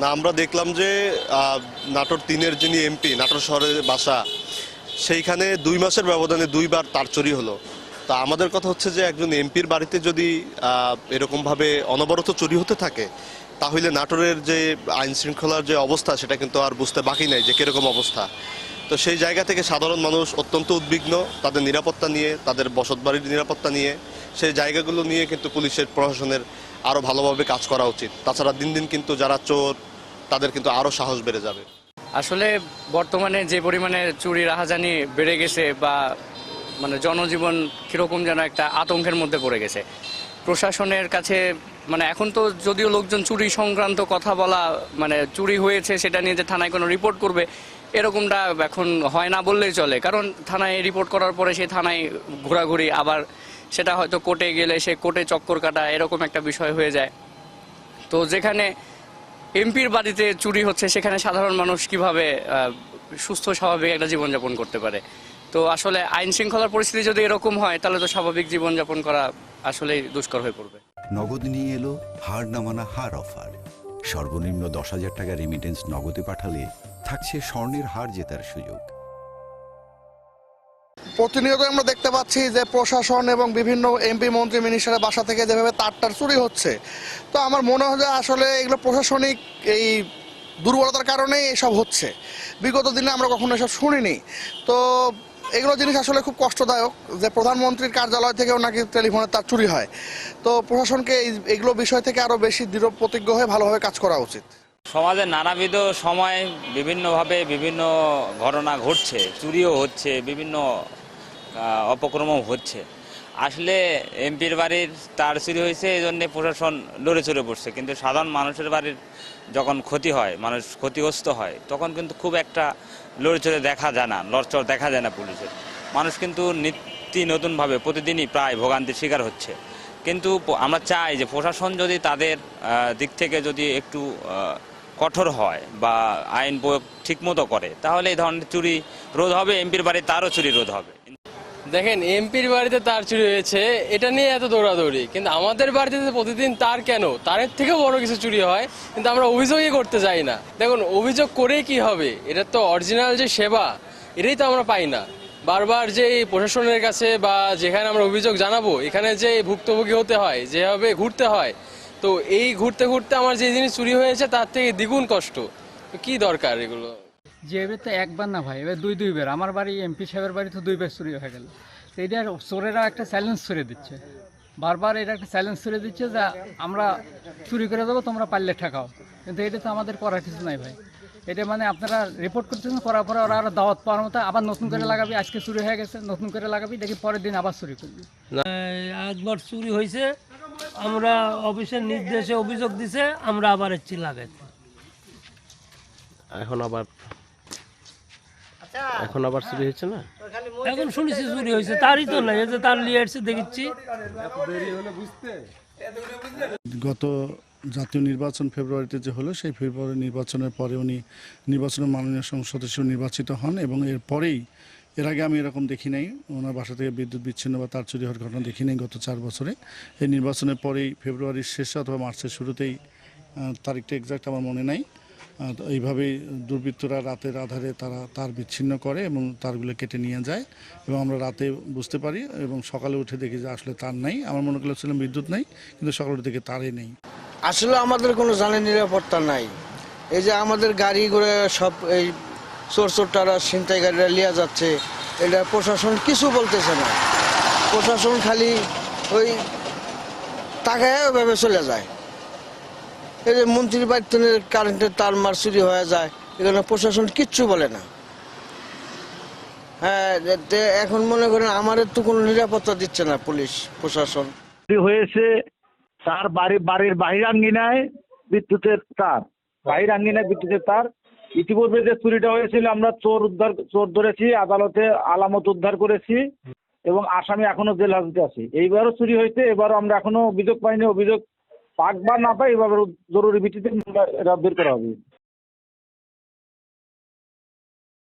না, আমরা দেখলাম যে নাটোর ৩-এর যিনি এমপি, নাটোর শহরের বাসা, সেইখানে ২ মাসের ব্যবধানে ২বার তার চুরি হলো। তা আমাদের কথা হচ্ছে যে একজন এমপির বাড়িতে যদি এরকমভাবে অনবরত চুরি হতে থাকে, তাহলে নাটোরের যে আইন শৃঙ্খলার যে অবস্থা সেটা কিন্তু আর বুঝতে বাকি নাই যে কিরকম অবস্থা। তো সেই জায়গা থেকে সাধারণ মানুষ অত্যন্ত উদ্বিগ্ন তাদের নিরাপত্তা নিয়ে, তাদের বসতবাড়ির নিরাপত্তা নিয়ে। সেই জায়গাগুলো নিয়ে কিন্তু পুলিশের, প্রশাসনের আরও ভালোভাবে কাজ করা উচিত। তাছাড়া দিন দিন কিন্তু যারা চোর, তাদের কিন্তু আরও সাহস বেড়ে যাবে। আসলে বর্তমানে যে পরিমাণে চুরি রাহাজানি বেড়ে গেছে, বা মানে জনজীবন কিরকম যেন একটা আতঙ্কের মধ্যে পড়ে গেছে। প্রশাসনের কাছে মানে এখন তো যদিও লোকজন চুরি সংক্রান্ত কথা বলা, মানে চুরি হয়েছে সেটা নিয়ে যে থানায় কোনো রিপোর্ট করবে, এরকমটা এখন হয় না বললেই চলে। কারণ থানায় রিপোর্ট করার পরে সেই থানায় ঘোরাঘুরি, আবার সেটা হয়তো কোর্টে গেলে সে কোর্টে চক্কর কাটা, এরকম একটা বিষয় হয়ে যায়। তো যেখানে এমপির বাড়িতে চুরি হচ্ছে, সেখানে সাধারণ মানুষ কিভাবে সুস্থ স্বাভাবিক একটা জীবনযাপন করতে পারে? তো আসলে আইন শৃঙ্খলার পরিস্থিতি যদি এরকম হয়, তাহলে তো স্বাভাবিক জীবনযাপন করা আসলেই দুষ্কর হয়ে পড়বে। নগদ নিয়ে এলো হার না মানা হার অফার। সর্বনিম্ন 10,000 টাকা রেমিটেন্স নগদে পাঠালে থাকছে স্বর্ণের হার জেতার সুযোগ। প্রতিনিয়ত আমরা দেখতে পাচ্ছি যে প্রশাসন এবং বিভিন্ন এমপি মন্ত্রী মিনিস্টারের বাসা থেকে যেভাবে তার চুরি হচ্ছে, তো আমার মনে হয় যে আসলে এগুলো প্রশাসনিক এই দুর্বলতার কারণেই এসব হচ্ছে। বিগত দিনে আমরা কখনো এসব শুনিনি। তো এগুলো জিনিস আসলে খুব কষ্টদায়ক যে প্রধানমন্ত্রীর কার্যালয় থেকেও নাকি টেলিফোনে তার চুরি হয়। তো প্রশাসনকে এগুলো বিষয় থেকে আরও বেশি দৃঢ় প্রতিজ্ঞ হয়ে ভালোভাবে কাজ করা উচিত। সমাজে নানাবিধ সময় বিভিন্নভাবে বিভিন্ন ঘটনা ঘটছে, চুরিও হচ্ছে, বিভিন্ন অপক্রমও হচ্ছে। আসলে এমপির বাড়ির তার চুরি হয়েছে, এই জন্যে প্রশাসন লড়ে চড়ে পড়ছে। কিন্তু সাধারণ মানুষের বাড়ির যখন ক্ষতি হয়, মানুষ ক্ষতিগ্রস্ত হয়, তখন কিন্তু খুব একটা লড়ে চড়ে দেখা যায় না, লড়চড় দেখা যায় না পুলিশের। মানুষ কিন্তু নিত্য নতুনভাবে প্রতিদিনই প্রায় ভোগান্তির শিকার হচ্ছে। কিন্তু আমরা চাই যে প্রশাসন যদি তাদের দিক থেকে যদি একটু কঠোর হয় বা আইন প্রয়োগ ঠিকমতো করে, তাহলে এই ধরনের চুরি রোধ হবে, এমপির বাড়ি তারও চুরি রোধ হবে। দেখেন, এমপির বাড়িতে তার চুরি হয়েছে এটা নিয়ে এত দৌড়াদৌড়ি, কিন্তু আমাদের বাড়িতে প্রতিদিন তার কেন, তারের থেকেও বড় কিছু চুরি হয়, কিন্তু আমরা অভিযোগই করতে যাই না। দেখুন, অভিযোগ করে কি হবে? এটা তো অরিজিনাল যে সেবা, এটাই তো আমরা পাই না। বারবার যে প্রশাসনের কাছে বা যেখানে আমরা অভিযোগ জানাবো, এখানে যে ভুক্তভোগী হতে হয়, যেভাবে ঘুরতে হয়, তো এই ঘুরতে ঘুরতে আমার যে জিনিস চুরি হয়েছে তার থেকে দ্বিগুণ কষ্ট। তো কি দরকার এগুলো? যে এবার তো একবার না ভাই, এবার দুই দুইবার। আমার বাড়ি এমপি সাহেবের বাড়ি তো 2বার চুরি হয়ে গেল। তো এটা চোরেরা একটা চ্যালেঞ্জ ছড়ে দিচ্ছে, বারবার এটা একটা চ্যালেঞ্জ ছড়ে দিচ্ছে যে আমরা চুরি করে দেবো, তোমরা পারলে ঠেকাও। কিন্তু এটা তো আমাদের করার কিছু নাই ভাই। এটা মানে আপনারা রিপোর্ট করতেছেন, করার পরে ওরা আরও দাওয়াত পাওয়ার মতো আবার নতুন করে লাগাবি। আজকে চুরি হয়ে গেছে, নতুন করে লাগাবি, দেখি পরের দিন আবার চুরি করবি। একবার চুরি হয়েছে, আমরা অফিসের নির্দেশে অভিযোগ দিছে, আমরা আবার এসেছি লাগাইতে। এখন আবার চুরি হয়েছে না? এখন শুনেছি চুরি হয়েছে, তারই তো নাই, যে তার লিয়ে এসেছে দেখেছি। গত জাতীয় নির্বাচন ফেব্রুয়ারিতে যে হলো, সেই ফেব্রুয়ারি নির্বাচনের পরে উনি নির্বাচনের মাননীয় সংসদ সদস্য নির্বাচিত হন, এবং এর পরেই, এর আগে আমি এরকম দেখি নাই, ওনার বাসা থেকে বিদ্যুৎ বিচ্ছিন্ন বা তার চুরি হওয়ার ঘটনা দেখি নাই গত 4 বছরে। এই নির্বাচনের পরেই ফেব্রুয়ারির শেষে অথবা মার্চের শুরুতেই, তারিখটা এক্সাক্ট আমার মনে নাই, এইভাবেই দুর্বৃত্তরা রাতের আধারে তারা তার বিচ্ছিন্ন করে এবং তারগুলো কেটে নিয়ে যায়, এবং আমরা রাতে বুঝতে পারি এবং সকালে উঠে দেখি যে আসলে তার নাই। আমার মনে করছিলাম বিদ্যুৎ নেই, কিন্তু সকালে থেকে তারই নেই। আসলে আমাদের কোনো জানের নিরাপত্তা নাই। এই যে আমাদের গাড়ি ঘোড়া সব এই চোরটারা ছিনতাই গাড়িরা লিয়া যাচ্ছে, এটা প্রশাসন কিছু বলতেছে না। প্রশাসন খালি ওই টাকায় ওইভাবে চলে যায়। এই যে মন্ত্রীর বাড়িতে কারেন্টের তার মার চুরি হয়ে যায়, এখানে প্রশাসন কিচ্ছু বলে না। হ্যাঁ, এখন মনে করেন আমাদের তো কোনো নিরাপত্তা দিচ্ছে না পুলিশ প্রশাসন। হয়েছে তার বাড়ির বাহির আঙ্গিনায় বিদ্যুতের তার, বাহির আঙ্গিনায় বিদ্যুতের তার। ইতিপূর্বে যে চুরিটা হয়েছিল, আমরা চোর ধরেছি, আদালতে আলামত উদ্ধার করেছি এবং আসামি এখনো জেল হাজতে আছে। এইবারও চুরি হয়েছে, এবারও আমরা এখনো অভিযোগ পাইনি। অভিযোগ পাক বা না পাই, এবার জরুরি ভিত্তিতে বের করা হবে।